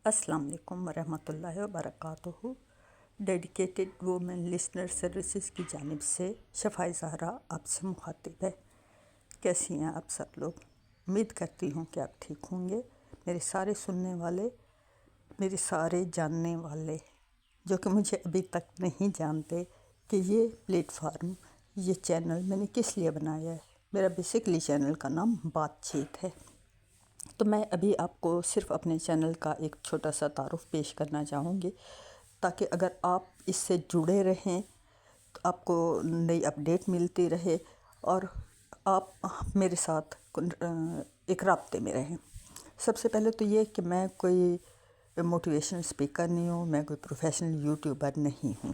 السلام علیکم ورحمۃ اللہ وبرکاتہ۔ ڈیڈیکیٹڈ وومن لسنر سروسز کی جانب سے شفاء زہرا آپ سے مخاطب ہے۔ کیسی ہیں آپ سب لوگ؟ امید کرتی ہوں کہ آپ ٹھیک ہوں گے۔ میرے سارے سننے والے، میرے سارے جاننے والے جو کہ مجھے ابھی تک نہیں جانتے کہ یہ پلیٹ فارم، یہ چینل میں نے کس لیے بنایا ہے۔ میرا بیسکلی چینل کا نام بات چیت ہے۔ تو میں ابھی آپ کو صرف اپنے چینل کا ایک چھوٹا سا تعارف پیش کرنا چاہوں گی، تاکہ اگر آپ اس سے جڑے رہیں تو آپ کو نئی اپڈیٹ ملتی رہے اور آپ میرے ساتھ ایک رابطے میں رہیں۔ سب سے پہلے تو یہ کہ میں کوئی موٹیویشنل اسپیکر نہیں ہوں، میں کوئی پروفیشنل یوٹیوبر نہیں ہوں۔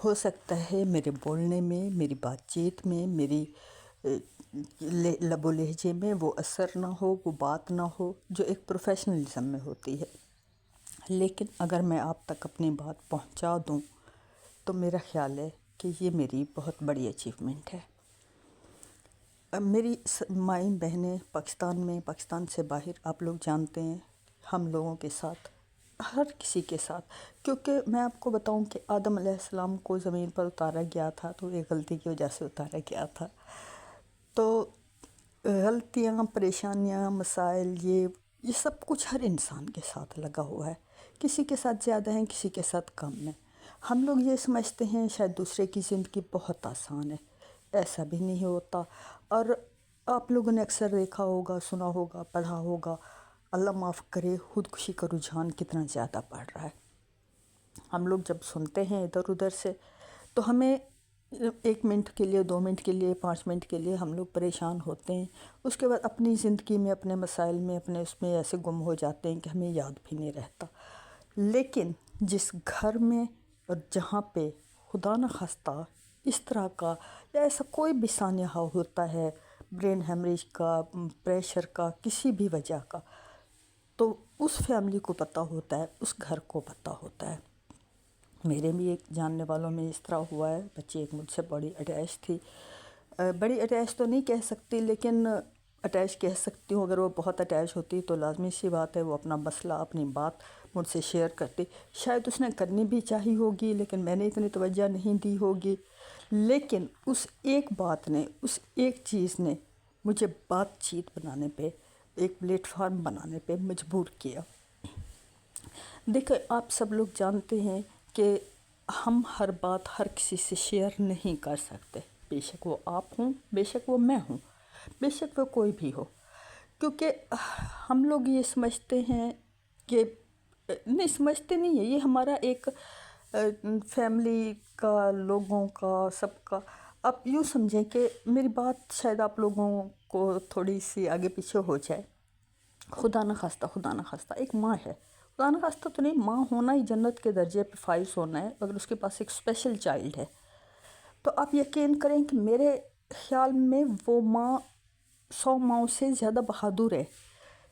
ہو سکتا ہے میرے بولنے میں، میری بات چیت میں، میری لب و لہجے میں وہ اثر نہ ہو، وہ بات نہ ہو جو ایک پروفیشنلزم میں ہوتی ہے، لیکن اگر میں آپ تک اپنی بات پہنچا دوں تو میرا خیال ہے کہ یہ میری بہت بڑی اچیومنٹ ہے۔ میری مائیں بہنیں پاکستان میں، پاکستان سے باہر، آپ لوگ جانتے ہیں ہم لوگوں کے ساتھ، ہر کسی کے ساتھ، کیونکہ میں آپ کو بتاؤں کہ آدم علیہ السلام کو زمین پر اتارا گیا تھا تو ایک غلطی کی وجہ سے اتارا گیا تھا۔ تو غلطیاں، پریشانیاں، مسائل، یہ سب کچھ ہر انسان کے ساتھ لگا ہوا ہے۔ کسی کے ساتھ زیادہ ہیں، کسی کے ساتھ کم ہیں۔ ہم لوگ یہ سمجھتے ہیں شاید دوسرے کی زندگی بہت آسان ہے، ایسا بھی نہیں ہوتا۔ اور آپ لوگوں نے اکثر دیکھا ہوگا، سنا ہوگا، پڑھا ہوگا، اللہ معاف کرے، خودکشی کا رجحان کتنا زیادہ بڑھ رہا ہے۔ ہم لوگ جب سنتے ہیں ادھر ادھر سے تو ہمیں 1 منٹ کے لیے، 2 منٹ کے لیے، 5 منٹ کے لیے ہم لوگ پریشان ہوتے ہیں۔ اس کے بعد اپنی زندگی میں، اپنے مسائل میں، اپنے اس میں ایسے گم ہو جاتے ہیں کہ ہمیں یاد بھی نہیں رہتا۔ لیکن جس گھر میں اور جہاں پہ خدا نخواستہ اس طرح کا یا ایسا کوئی بھی سانحہ ہوتا ہے، برین ہیمریج کا، پریشر کا، کسی بھی وجہ کا، تو اس فیملی کو پتہ ہوتا ہے، اس گھر کو پتہ ہوتا ہے۔ میرے بھی ایک جاننے والوں میں اس طرح ہوا ہے۔ بچی ایک مجھ سے بڑی اٹیچ تھی، بڑی اٹیچ تو نہیں کہہ سکتی لیکن اٹیچ کہہ سکتی ہوں۔ اگر وہ بہت اٹیچ ہوتی تو لازمی سی بات ہے وہ اپنا مسئلہ، اپنی بات مجھ سے شیئر کرتی۔ شاید اس نے کرنی بھی چاہی ہوگی لیکن میں نے اتنی توجہ نہیں دی ہوگی، لیکن اس ایک بات نے، اس ایک چیز نے مجھے بات چیت بنانے پہ، ایک پلیٹ فارم بنانے پہ مجبور کیا۔ دیکھیں، آپ سب لوگ جانتے ہیں کہ ہم ہر بات ہر کسی سے شیئر نہیں کر سکتے، بے شک وہ آپ ہوں، بے شک وہ میں ہوں، بے شک وہ کوئی بھی ہو، کیونکہ ہم لوگ یہ سمجھتے ہیں کہ نہیں، سمجھتے نہیں ہیں، یہ ہمارا ایک فیملی کا، لوگوں کا، سب کا۔ آپ یوں سمجھیں کہ میری بات شاید آپ لوگوں کو تھوڑی سی آگے پیچھے ہو جائے۔ خدا نخواستہ، خدا نخواستہ ایک ماں ہے، خدا نخواستہ تو نہیں، ماں ہونا ہی جنت کے درجے پہ فائز ہونا ہے اگر اس کے پاس ایک اسپیشل چائلڈ ہے۔ تو آپ یقین کریں کہ میرے خیال میں وہ ماں 100 ماؤں سے زیادہ بہادر ہے۔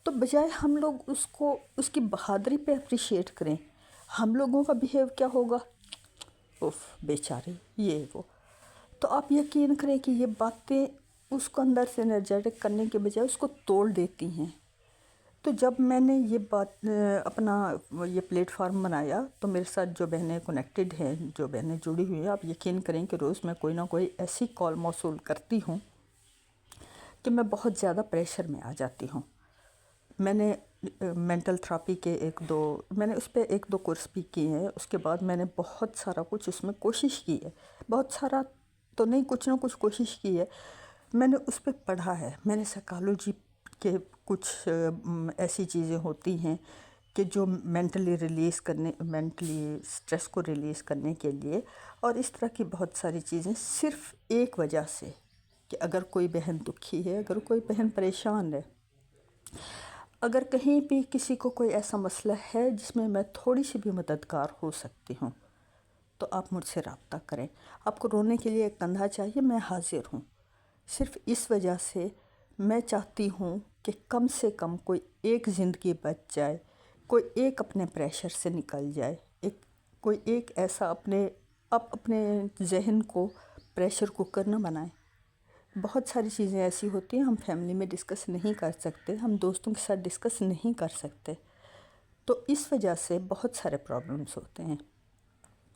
تو بجائے ہم لوگ اس کو، اس کی بہادری پہ اپریشیٹ کریں، ہم لوگوں کا بیہیو کیا ہوگا؟ اوف بیچاری، یہ وہ۔ تو آپ یقین کریں کہ یہ باتیں اس کو اندر سے انرجیٹک کرنے کے بجائے اس کو توڑ دیتی ہیں۔ تو جب میں نے یہ بات، اپنا یہ پلیٹ فارم بنایا، تو میرے ساتھ جو بہنیں کنیکٹڈ ہیں، جو بہنیں جڑی ہوئی ہیں، آپ یقین کریں کہ روز میں کوئی نہ کوئی ایسی کال موصول کرتی ہوں کہ میں بہت زیادہ پریشر میں آ جاتی ہوں۔ میں نے مینٹل تھراپی کے میں نے اس پہ 1-2 کورس بھی کیے ہیں۔ اس کے بعد میں نے بہت سارا کچھ اس میں کوشش کی ہے، بہت سارا تو نہیں، کچھ نہ کچھ کوشش کی ہے۔ میں نے اس پہ پڑھا ہے، میں نے سائیکالوجی کے کچھ ایسی چیزیں ہوتی ہیں کہ جو مینٹلی اسٹریس کو ریلیز کرنے کے لیے، اور اس طرح کی بہت ساری چیزیں، صرف ایک وجہ سے کہ اگر کوئی بہن دکھی ہے، اگر کوئی بہن پریشان ہے، اگر کہیں بھی کسی کو کوئی ایسا مسئلہ ہے جس میں میں تھوڑی سی بھی مددگار ہو سکتی ہوں، تو آپ مجھ سے رابطہ کریں۔ آپ کو رونے کے لیے ایک کندھا چاہیے، میں حاضر ہوں۔ صرف اس وجہ سے میں چاہتی ہوں کہ کم سے کم کوئی ایک زندگی بچ جائے، کوئی ایک اپنے پریشر سے نکل جائے، کوئی ایک ایسا آپ اپنے ذہن کو پریشر کوکر نہ بنائیں۔ بہت ساری چیزیں ایسی ہوتی ہیں ہم فیملی میں ڈسکس نہیں کر سکتے، ہم دوستوں کے ساتھ ڈسکس نہیں کر سکتے، تو اس وجہ سے بہت سارے پرابلمس ہوتے ہیں۔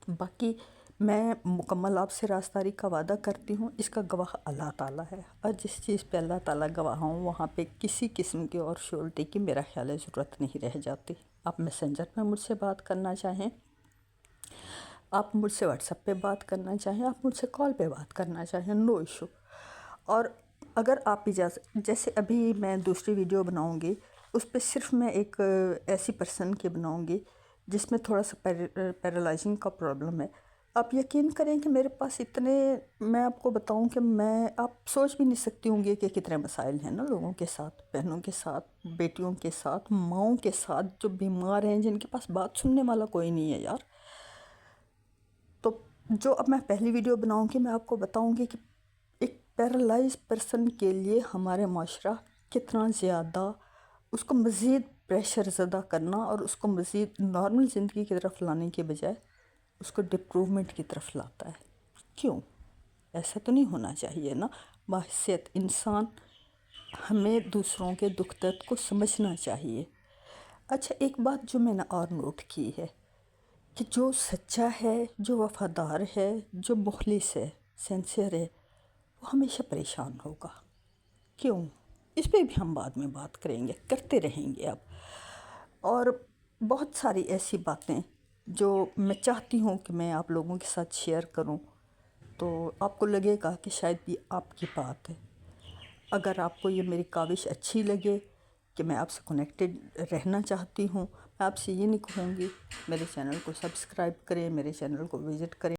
باقی میں مکمل آپ سے رازداری کا وعدہ کرتی ہوں، اس کا گواہ اللہ تعالیٰ ہے، اور جس چیز پہ اللہ تعالیٰ گواہ ہوں وہاں پہ کسی قسم کی اور شیورٹی کی میرا خیال ہے ضرورت نہیں رہ جاتی۔ آپ میسنجر میں مجھ سے بات کرنا چاہیں، آپ مجھ سے واٹس ایپ پہ بات کرنا چاہیں، آپ مجھ سے کال پہ بات کرنا چاہیں، نو ایشو۔ اور اگر آپ اجازت، جیسے ابھی میں دوسری ویڈیو بناؤں گی اس پہ صرف میں ایک ایسی پرسن کی بناؤں گی جس میں تھوڑا سا پیرالائزنگ کا پرابلم ہے۔ آپ یقین کریں کہ میرے پاس اتنے، میں آپ کو بتاؤں کہ میں، آپ سوچ بھی نہیں سکتی ہوں گے کہ کتنے مسائل ہیں نا لوگوں کے ساتھ، بہنوں کے ساتھ، بیٹیوں کے ساتھ، ماؤں کے ساتھ جو بیمار ہیں، جن کے پاس بات سننے والا کوئی نہیں ہے یار۔ تو جو اب میں پہلی ویڈیو بناؤں گی میں آپ کو بتاؤں گی کہ ایک پیرالائز پرسن کے لیے ہمارے معاشرہ کتنا زیادہ اس کو مزید پریشر زدہ کرنا اور اس کو مزید نارمل زندگی کی طرف لانے کے بجائے اس کو ڈپروومنٹ کی طرف لاتا ہے۔ کیوں؟ ایسا تو نہیں ہونا چاہیے نا۔ بحیثیت انسان ہمیں دوسروں کے دکھ درد کو سمجھنا چاہیے۔ اچھا، ایک بات جو میں نے اور نوٹ کی ہے کہ جو سچا ہے، جو وفادار ہے، جو مخلص ہے، سینسیئر ہے، وہ ہمیشہ پریشان ہوگا۔ کیوں؟ اس پہ بھی ہم بعد میں بات کریں گے، کرتے رہیں گے اب۔ اور بہت ساری ایسی باتیں جو میں چاہتی ہوں کہ میں آپ لوگوں کے ساتھ شیئر کروں، تو آپ کو لگے گا کہ شاید یہ آپ کی بات ہے۔ اگر آپ کو یہ میری کاوش اچھی لگے کہ میں آپ سے کنیکٹڈ رہنا چاہتی ہوں، میں آپ سے یہ نہیں کہوں گی میرے چینل کو سبسکرائب کریں، میرے چینل کو وزٹ کریں۔